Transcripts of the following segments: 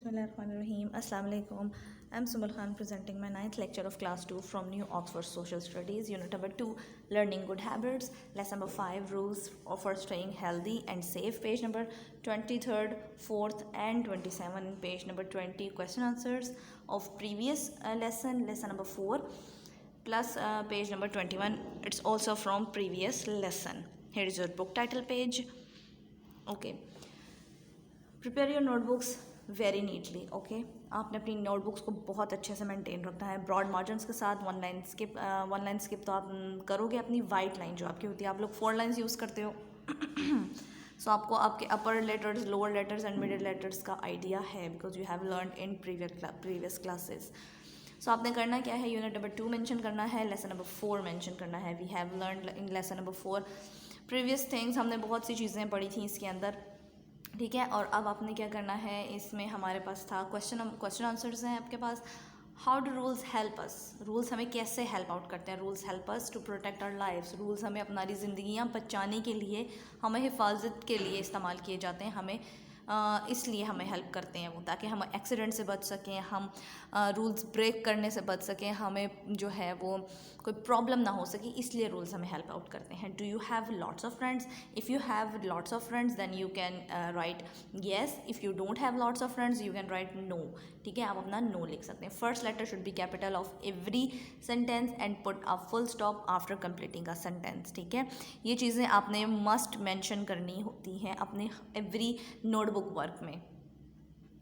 Bismillahirrahmanirrahim. Assalamu alaikum. I'm Sumal Khan presenting my 9th lecture of class 2 from New Oxford Social Studies, unit number 2, Learning Good Habits, lesson number 5, Rules for Staying Healthy and Safe, page number 23rd, 4th and 27, page number 20, question answers of previous lesson number 4, plus page number 21, it's also from previous lesson. Here is your book title page. Okay. Prepare your notebooks very neatly. Okay, आपने अपनी notebooks को बहुत अच्छे से maintain रखना है broad margins के साथ. वन लाइन स्किप तो आप करोगे. अपनी वाइट लाइन जो आपकी होती है, आप लोग 4 लाइन्स यूज़ करते हो. सो आपको आपके upper letters, lower letters and middle letters का आइडिया है because you have learn in previous classes. So आपने करना क्या है, यूनिट नंबर 2 मेंशन करना है, लेसन नंबर 4 मेंशन करना है. We have learn in lesson number 4 previous things. हमने बहुत सी चीज़ें पढ़ी थी इसके अंदर, ठीक है. और अब आपने क्या करना है, इसमें हमारे पास था क्वेश्चन आंसर्स हैं आपके पास. How do rules help us, rules हमें कैसे हेल्प आउट करते हैं. Rules help us to protect our lifes, rules हमें अपनी ज़िंदगियां बचाने के लिए, हमें हिफाजत के लिए इस्तेमाल किए जाते हैं. हमें इसलिए हमें हेल्प करते हैं वो, ताकि हम एक्सीडेंट से बच सकें, हम रूल्स ब्रेक करने से बच सकें, हमें जो है वो कोई प्रॉब्लम ना हो सके, इसलिए रूल्स हमें हेल्प आउट करते हैं. Do you have lots of friends, if you have lots of friends then you can write yes. If you don't have lots of friends you can write no. ठीक है, आप अपना no लिख सकते हैं. First letter should be capital of every sentence and put a full stop after completing a sentence. ठीक है, ये चीज़ें आपने मस्ट मेंशन करनी होती हैं अपने एवरी नोटबुक वर्क में.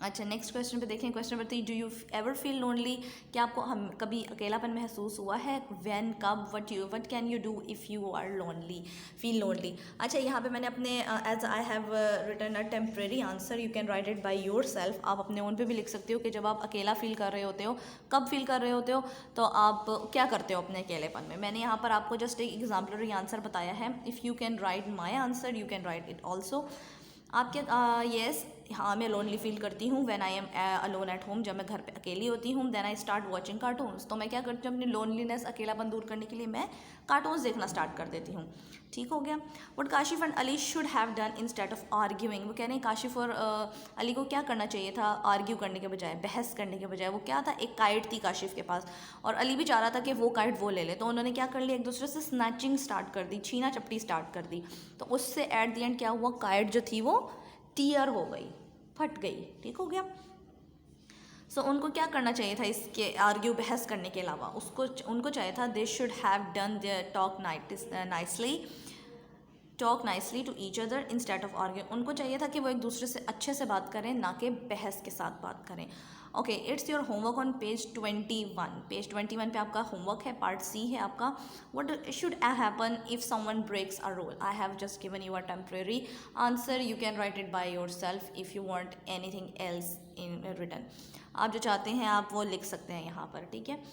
अच्छा, नेक्स्ट क्वेश्चन पे देखें. Question number 3, do you ever feel lonely, क्या आपको हम कभी अकेलापन महसूस हुआ है. व्हेन, कब, what can you do if you are lonely, feel lonely. अच्छा, यहाँ पे मैंने अपने as I have written a temporary answer, you can write it by yourself. आप अपने ओन पे भी लिख सकते हो कि जब आप अकेला फील कर रहे होते हो, कब फील कर रहे होते हो, तो आप क्या करते हो अपने अकेलेपन में. मैंने यहाँ पर आपको जस्ट एक एग्जाम्पलरी आंसर बताया है. If you can write my answer you can write it also. आप क्या येस, हाँ मैं लोनली फील करती हूँ. When I am alone at home, जब मैं घर पे अकेली होती हूँ. Then I start watching cartoons, तो मैं क्या करती हूँ अपनी लोनलीनेस, अकेलापन दूर करने के लिए मैं कार्टून्स देखना स्टार्ट कर देती हूँ. ठीक हो गया. What Kashif and Ali should have done instead of arguing, वो कह रहे हैं काशिफ और अली को क्या करना चाहिए था आर्ग्यू करने के बजाय, बहस करने के बजाय. वो क्या था, एक काइट थी काशिफ के पास और अली भी चाह रहा था कि वो काइट वो ले ले, तो उन्होंने क्या कर लिया, एक दूसरे से स्नैचिंग स्टार्ट कर दी, छीना चपटी स्टार्ट कर दी. तो उससे एट द एंड क्या हुआ, काइट जो थी वो टीयर हो गई, फट गई. ठीक हो गया. सो उनको क्या करना चाहिए था इसके आर्ग्यू बहस करने के अलावा, उनको चाहिए था they should have done their talk nicely to each other instead of argue. उनको चाहिए था कि वो एक दूसरे से अच्छे से बात करें, ना कि बहस के साथ बात करें. Okay, it's your homework on page 21. Page 21 पे आपका होमवर्क है, पार्ट सी है आपका. What should happen if someone breaks a rule. I have just given you a temporary answer, you can write it by yourself if you want anything else in written. आप जो चाहते हैं आप वो लिख सकते हैं यहाँ पर. ठीक है.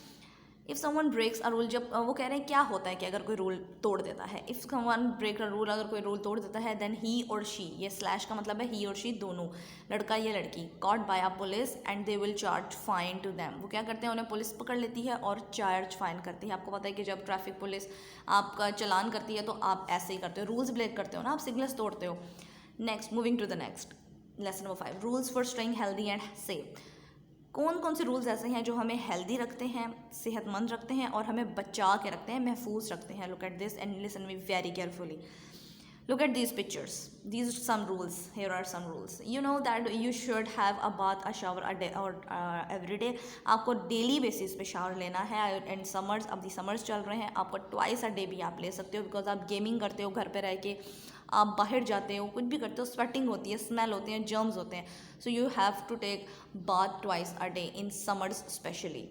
If someone breaks a rule, जब वो कह रहे हैं क्या होता है कि अगर कोई रूल तोड़ देता है. If someone break a rule, अगर कोई रूल तोड़ देता है, देन ही और शी, ये स्लैश का मतलब है ही और शी दोनों, लड़का या लड़की, caught by a police and they will charge fine to them. वो क्या करते हैं, उन्हें पुलिस पकड़ लेती है और चार्ज फाइन करती है. आपको पता है कि जब ट्रैफिक पुलिस आपका चलान करती है तो आप ऐसे ही करते हो, रूल्स ब्रेक करते हो ना, आप सिग्नल्स तोड़ते हो. Next, moving to the next, lesson number 5, rules for staying healthy and safe. कौन कौन से रूल्स ऐसे हैं जो हमें हेल्दी रखते हैं, सेहतमंद रखते हैं और हमें बचा के रखते हैं, महफूज रखते हैं. Look at this and listen me very carefully. Look at these pictures. These are some rules. Here are some rules. You know that you should have a bath, a shower a day or every day. आपको daily basis पे shower लेना है. And summers, अब दी summers चल रहे हैं, आपको twice a day भी आप ले सकते हो बिकॉज आप गेमिंग करते हो घर पे रह के, आप बाहर जाते हो, कुछ भी करते हो, स्वेटिंग होती है, स्मेल होती है, जर्म्स होते हैं. So you have to take bath twice a day in summers specially.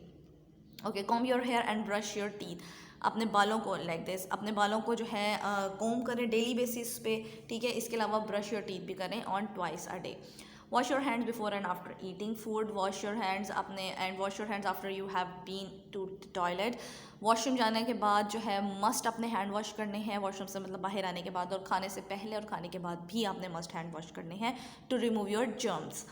Okay, comb your hair and brush your teeth. अपने बालों को लाइक दिस, अपने बालों को जो है कॉम्ब करें डेली बेसिस पे. ठीक है, इसके अलावा ब्रश योर टीथ भी करें on twice a day. Wash your hands before and after eating food. Wash your hands अपने and wash your hands after you have been to toilet. Washroom जाने के बाद जो है मस्ट अपने हैंड वॉश करने हैं. वॉशरूम से मतलब बाहर आने के बाद, और खाने से पहले और खाने के बाद भी आपने मस्ट हैंड वॉश करने हैं to remove your germs.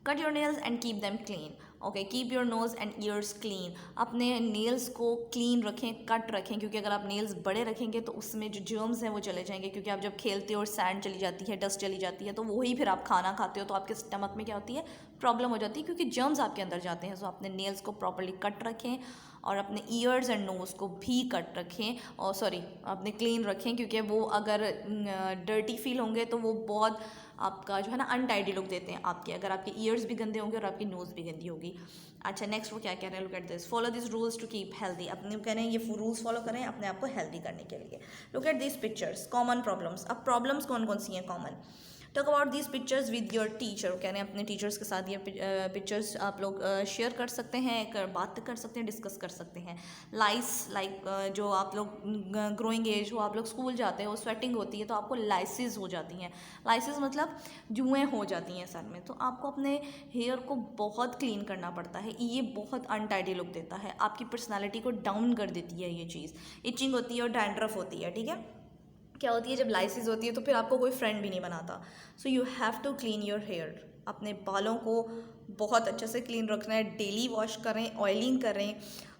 Cut your nails and keep them clean. Okay, keep your nose and ears clean, अपने नेल्स को क्लीन रखें, कट रखें, क्योंकि अगर आप नेल्स बड़े रखेंगे तो उसमें जो जर्म्स हैं वो चले जाएंगे, क्योंकि आप जब खेलते हो और सैंड चली जाती है, डस्ट चली जाती है, तो वही फिर आप खाना खाते हो तो आपके स्टमक में क्या होती है, प्रॉब्लम हो जाती है, क्योंकि जर्म्स आपके अंदर जाते हैं। सो अपने नेल्स को प्रॉपर्ली कट रखें और अपने ईयर्स एंड नोज़ को भी कट रखें, और सॉरी अपने क्लीन रखें, क्योंकि वो अगर डर्टी फील होंगे तो वो बहुत आपका जो है ना अनटाइडी लुक देते हैं आपके, अगर आपके ईयर्स भी गंदे होंगे और आपकी नोज़ भी गंदी होगी। अच्छा, नेक्स्ट वो क्या कह रहे हैं, look at this, follow this rules to keep healthy, अपने कह रहे हैं ये रूल्स फॉलो करें अपने आप को हेल्दी करने के लिए। Look at this pictures, common problems, अब प्रॉब्लम्स कौन कौन सी हैं common. Talk about these pictures with your teacher, कह रहे हैं अपने टीचर्स के साथ ये पिक्चर्स आप लोग शेयर कर सकते हैं, बात कर सकते हैं, डिस्कस कर सकते हैं। लाइस लाइक जो आप लोग ग्रोइंग एज हो, आप लोग स्कूल जाते हो, स्वेटिंग होती है तो आपको लाइसिस हो जाती हैं। लाइसिस मतलब जुएँ हो जाती हैं सर में, तो आपको अपने हेयर को बहुत क्लीन करना पड़ता है, ये बहुत अनटाइडी लुक देता है, आपकी पर्सनैलिटी को डाउन कर देती है ये चीज़। इचिंग होती है और डैंड्रफ होती है, ठीक है। क्या होती है जब लाइसिस होती है तो फिर आपको कोई फ्रेंड भी नहीं बनाता। So you have to clean your hair, अपने बालों को बहुत अच्छे से क्लीन रखना है, डेली वॉश करें, ऑयलिंग करें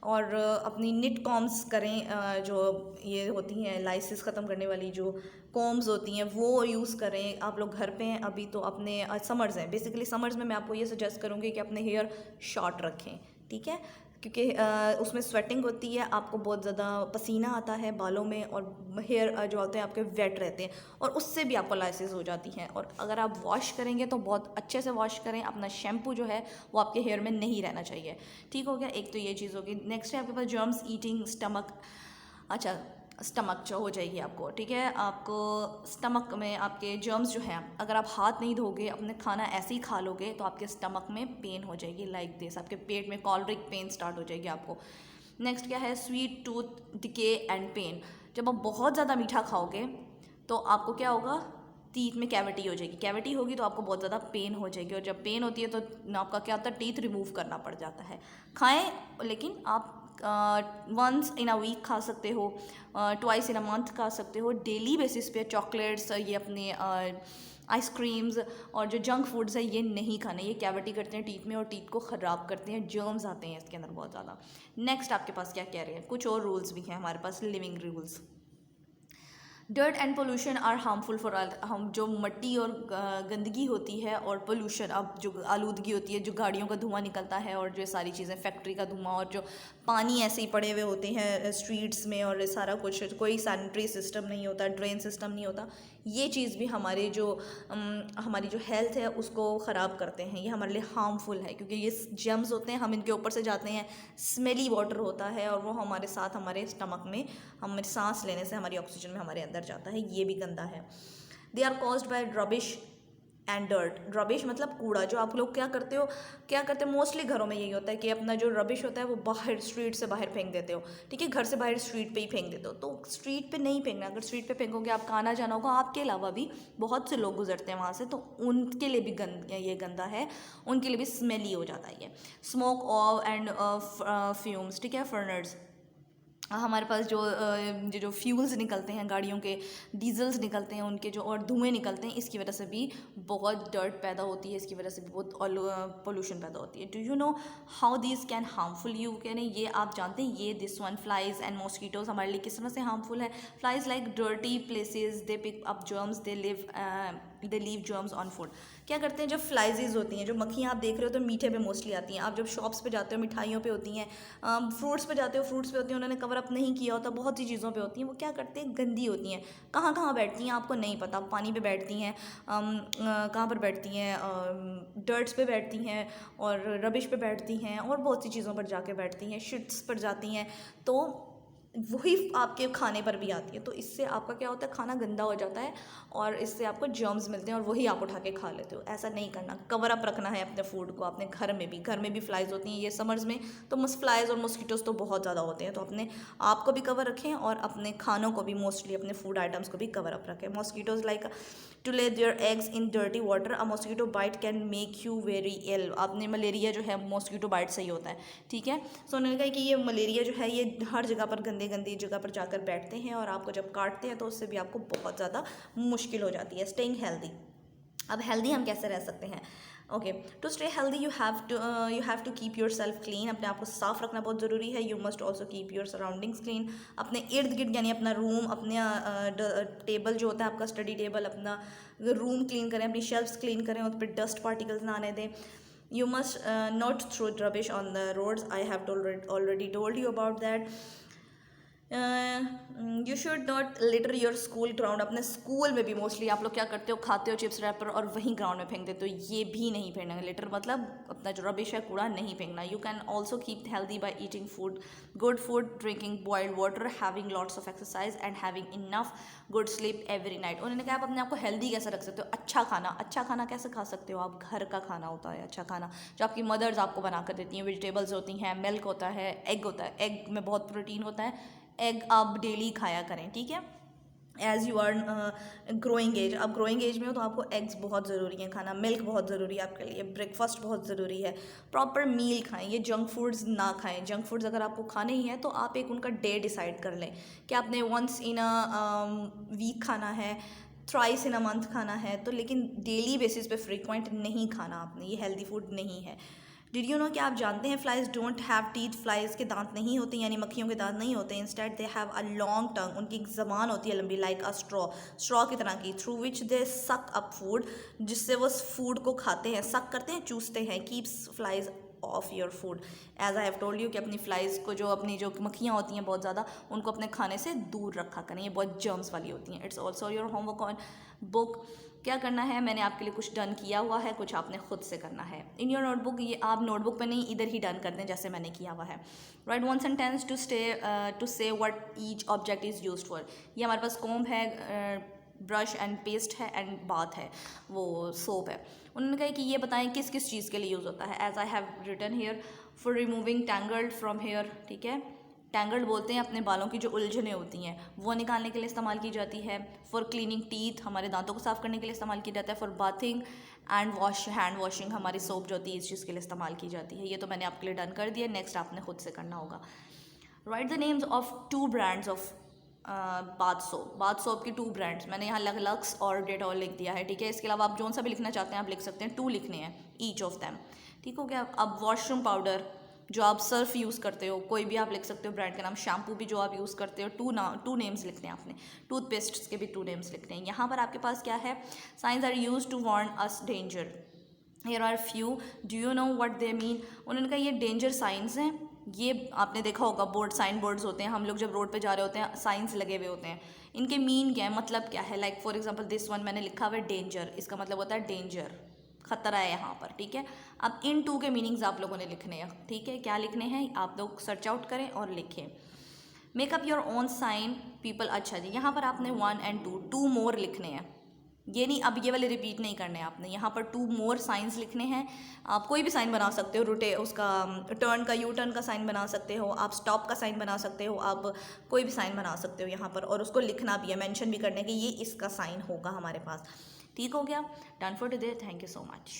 और अपनी निट कॉम्स करें, जो ये होती हैं लाइसिस ख़त्म करने वाली जो कॉम्स होती हैं वो यूज़ करें। आप लोग घर पे हैं अभी तो अपने समर्स हैं, बेसिकली समर्स में मैं आपको ये सजेस्ट करूँगी कि अपने हेयर शॉर्ट रखें, ठीक है, क्योंकि उसमें स्वेटिंग होती है, आपको बहुत ज़्यादा पसीना आता है बालों में और हेयर जो होते हैं आपके वेट रहते हैं और उससे भी आपको लाइसिस हो जाती हैं। और अगर आप वॉश करेंगे तो बहुत अच्छे से वॉश करें, अपना शैम्पू जो है वो आपके हेयर में नहीं रहना चाहिए, ठीक हो गया। एक तो ये चीज़ होगी। नेक्स्ट है आपके पास जर्म्स ईटिंग स्टमक, अच्छा स्टमक जो हो जाएगी आपको, ठीक है, आपको स्टमक में आपके जर्म्स जो हैं, अगर आप हाथ नहीं धोगे अपने खाना ऐसे ही खा लोगे तो आपके स्टमक में पेन हो जाएगी, लाइक दिस, आपके पेट में कॉलरिक पेन स्टार्ट हो जाएगी आपको। नेक्स्ट क्या है, sweet tooth decay and pain, जब आप बहुत ज़्यादा मीठा खाओगे तो आपको क्या होगा, टीथ में कैविटी हो जाएगी, कैविटी होगी तो आपको बहुत ज़्यादा पेन हो जाएगी, और जब पेन होती है तो आपका क्या होता है, टीथ रिमूव करना पड़ जाता है। खाएं लेकिन आप वंस इन अ वीक खा सकते हो, ट्वाइस इन अ मंथ खा सकते हो, डेली बेसिस पे चॉकलेट्स, ये अपने आइसक्रीम्स और जो जंक फूड्स है ये नहीं खाने, ये कैविटी करते हैं टीथ में और टीथ को ख़राब करते हैं, जर्म्स आते हैं इसके अंदर बहुत ज़्यादा। नेक्स्ट आपके पास क्या कह रहे हैं, कुछ और रूल्स भी हैं हमारे पास, living rules. Dirt and pollution are harmful for, हम जो मिट्टी और गंदगी होती है और पोल्यूशन, अब जो आलूदगी होती है, जो गाड़ियों का धुआं निकलता है और जो सारी चीज़ें फैक्ट्री का धुआं और जो पानी ऐसे ही पड़े हुए होते हैं स्ट्रीट्स में और सारा कुछ, कोई सैनिटरी सिस्टम नहीं होता, ड्रेन सिस्टम नहीं होता, ये चीज़ भी हमारी जो हेल्थ है उसको ख़राब करते हैं, ये हमारे लिए हार्मफुल है, क्योंकि ये जर्म्स होते हैं, हम इनके ऊपर से जाते हैं, स्मेली वाटर होता है और वो हमारे साथ हमारे स्टमक में, हमें सांस लेने से हमारी ऑक्सीजन में हमारे अंदर जाता है, ये भी गंदा है। They are caused by rubbish and dirt, rubbish मतलब कूड़ा, जो आप लोग क्या करते हो मोस्टली घरों में यही होता है कि अपना जो रबिश होता है वो बाहर स्ट्रीट से बाहर फेंक देते हो, ठीक है, घर से बाहर स्ट्रीट पे ही फेंक देते हो, तो स्ट्रीट पे नहीं फेंकना, अगर स्ट्रीट पे फेंकोगे आपका आना जाना होगा, आपके अलावा भी बहुत से लोग गुजरते हैं वहाँ से, तो उनके लिए भी ये गंदा है, उनके लिए भी स्मेली हो जाता है ये। स्मोक ऑफ एंड फ्यूम्स, ठीक है, फर्नर्स, हमारे पास जो फ्यूल्स निकलते हैं गाड़ियों के, डीजल्स निकलते हैं उनके जो, और धुएँ निकलते हैं, इसकी वजह से भी बहुत डर्ट पैदा होती है, इसकी वजह से भी बहुत पोल्यूशन पैदा होती है। Do you know how this can harmful you, कहने ये आप जानते हैं, ये this one flies and mosquitoes हमारे लिए किस तरह से हार्मफुल है। Flies like dirty places, they pick up germs, they leave germs on food. क्या करते हैं, जब फ्लाइजेज होती हैं, जो मक्खियाँ आप देख रहे हो तो मीठे पे मोस्टली आती हैं, आप जब शॉप्स पे जाते हो मिठाइयों पे होती हैं, फ्रूट्स पे जाते हो फ्रूट्स पे होती हैं, उन्होंने कवर अप नहीं किया होता, बहुत सी चीज़ों पे होती हैं, वो क्या करते हैं, गंदी होती हैं, कहाँ कहाँ बैठती हैं आपको नहीं पता, पानी पे बैठती हैं, कहाँ पर बैठती हैं, डर्ट्स पे बैठती हैं और रबिश पे बैठती हैं और बहुत सी चीज़ों पर जाके बैठती हैं, शिट्स पर जाती हैं, तो वही आपके खाने पर भी आती है, तो इससे आपका क्या होता है, खाना गंदा हो जाता है और इससे आपको जर्म्स मिलते हैं और वही आप उठा के खा लेते हो। ऐसा नहीं करना, कवर अप रखना है अपने फूड को, अपने घर में भी फ्लाइज होती हैं, ये समर्स में तो फ्लाइज और मॉस्किटोज तो बहुत ज़्यादा होते हैं, तो अपने आप को भी कवर रखें और अपने खानों को भी, मोस्टली अपने फूड आइटम्स को भी कवर अप रखें। Mosquitoes like to lay their eggs in dirty water, a mosquito bite can make you very ill, आपने मलेरिया जो है मॉस्किटो बाइट से ही होता है, ठीक है। सो उन्होंने कहा कि ये मलेरिया जो है ये हर जगह पर गंदी जगह पर जाकर बैठते हैं और आपको जब काटते हैं तो उससे भी आपको बहुत ज़्यादा मुश्किल हो जाती है। स्टेइंग हेल्दी, अब हेल्दी हम कैसे रह सकते हैं, okay, to stay healthy you have to keep yourself clean, अपने आप को साफ रखना बहुत ज़रूरी है. You must also keep your surroundings clean, अपने इर्द गिर्द यानी अपना रूम, अपने टेबल जो होता है आपका स्टडी टेबल, अपना रूम क्लीन करें, अपनी शेल्फ्स क्लीन करें, उस पर डस्ट पार्टिकल्स ना आने दें. You must not throw rubbish on the roads. I have already told you about that. You should not litre your school ground, अपने स्कूल में भी मोस्टली आप लोग क्या करते हो, खाते हो चिप्स रैपर और वहीं ग्राउंड में फेंक देते हो. ये भी नहीं फेंकना. लिटर मतलब अपना जो रबिश है, कूड़ा नहीं फेंकना. You can also keep healthy by eating food, good food, drinking boiled water, having lots of exercise and having enough good sleep every night. उन्होंने कहा आप अपने आप को हेल्दी कैसे रख सकते हो. अच्छा खाना कैसे खा सकते हो आप. घर का खाना होता है अच्छा खाना, जो आपकी मदर्स आपको बना कर देती हैं. वेजिटेबल्स होती हैं, मिल्क होता है, एग होता है. एग में बहुत प्रोटीन होता है. एग आप डेली खाया करें, ठीक है. As you are growing age, आप ग्रोइंग एज में हो तो आपको एग्स बहुत ज़रूरी हैं खाना. मिल्क बहुत ज़रूरी है आपके लिए. ब्रेकफास्ट बहुत ज़रूरी है. प्रॉपर मील खाएं. ये जंक फूड्स ना खाएं. जंक फूड्स अगर आपको खाने ही हैं तो आप एक उनका डे डिसाइड कर लें कि आपने वंस इन अ वीक खाना है, थ्राइस इन अ मंथ खाना है, तो लेकिन डेली बेसिस पे फ्रीक्वेंट नहीं खाना आपने. ये हेल्दी फूड नहीं है. डिड यू नो कि आप जानते हैं flies don't have teeth. Flies के दांत नहीं होते, यानी मक्खियों के दांत नहीं होते. Instead they have a long tongue, उनकी एक ज़बान होती है लंबी, लाइक अ स्ट्रॉ की तरह की, थ्रू विच दे सक अप फूड, जिससे वो फूड को खाते हैं, सक करते हैं, चूसते हैं. Keeps flies off your food. As I have told you कि अपनी फ्लाइज को, जो अपनी जो मक्खियाँ होती हैं बहुत ज़्यादा, उनको अपने खाने से दूर रखा करें. ये बहुत जर्म्स वाली होती हैं. It's also your homework on book. क्या करना है, मैंने आपके लिए कुछ डन किया हुआ है, कुछ आपने खुद से करना है. इन योर नोटबुक, ये आप नोटबुक पे नहीं, इधर ही डन कर दें जैसे मैंने किया हुआ है. राइट वन सेंटेंस टू से what each object is used for. ये हमारे पास कॉम्ब है, ब्रश एंड पेस्ट है, एंड बाथ है, वो सोप है. उन्होंने कहा कि ये बताएं किस किस चीज़ के लिए यूज़ होता है. As I have written here, for removing tangled from hair, ठीक है. टैंगल्ड बोलते हैं अपने बालों की जो उलझनें होती हैं वो निकालने के लिए इस्तेमाल की जाती है. फॉर क्लीनिंग टीथ, हमारे दांतों को साफ़ करने के लिए इस्तेमाल किया जाता है. For bathing and hand washing, हमारी सोप जो होती है इस चीज़ के लिए इस्तेमाल की जाती है. ये तो मैंने आपके लिए डन कर दिया. नेक्स्ट आपने खुद से करना होगा. Right the names of 2 brands of bath soap. Bath soap की 2 ब्रांड्स मैंने यहाँ लक्स और डेटॉल लिख दिया है, ठीक है. इसके अलावा आप जौन सा भी लिखना चाहते हैं आप लिख सकते हैं. 2 लिखने हैं ईच ऑफ दैम, ठीक हो गया. अब वॉशरूम पाउडर जो आप सर्फ यूज़ करते हो, कोई भी आप लिख सकते हो ब्रांड का नाम. शैम्पू भी जो आप यूज़ करते हो, 2 नेम्स लिखने हैं आपने. टूथपेस्ट के भी 2 नेम्स लिखने हैं. यहाँ पर आपके पास क्या है, signs are used to warn us danger. Here are few. Do you know what they mean. उन्होंने कहा ये डेंजर साइंस हैं. ये आपने देखा होगा बोर्ड, साइन बोर्ड्स होते हैं, हम लोग जब रोड पे जा रहे होते हैं साइंस लगे हुए होते हैं. इनके मीन क्या है, मतलब क्या है. Like for example this one मैंने लिखा हुआ है डेंजर, इसका मतलब होता है डेंजर, खतरा है यहाँ पर, ठीक है. अब इन 2 के मीनिंग्स आप लोगों ने लिखने हैं, ठीक है. क्या लिखने हैं आप लोग सर्च आउट करें और लिखें. Make up your own sign people. अच्छा जी, यहाँ पर आपने 1 and 2 मोर लिखने हैं. ये नहीं, अब ये वाले रिपीट नहीं करने हैं आपने. यहाँ पर 2 मोर साइंस लिखने हैं. आप कोई भी साइन बना सकते हो, रोटे उसका टर्न का, यू टर्न का साइन बना सकते हो आप, स्टॉप का साइन बना सकते हो आप, कोई भी साइन बना सकते हो यहाँ पर. और उसको लिखना भी है, मेंशन भी करने कि ये इसका साइन होगा हमारे पास. ठीक हो गया. Done for today. Thank you so much.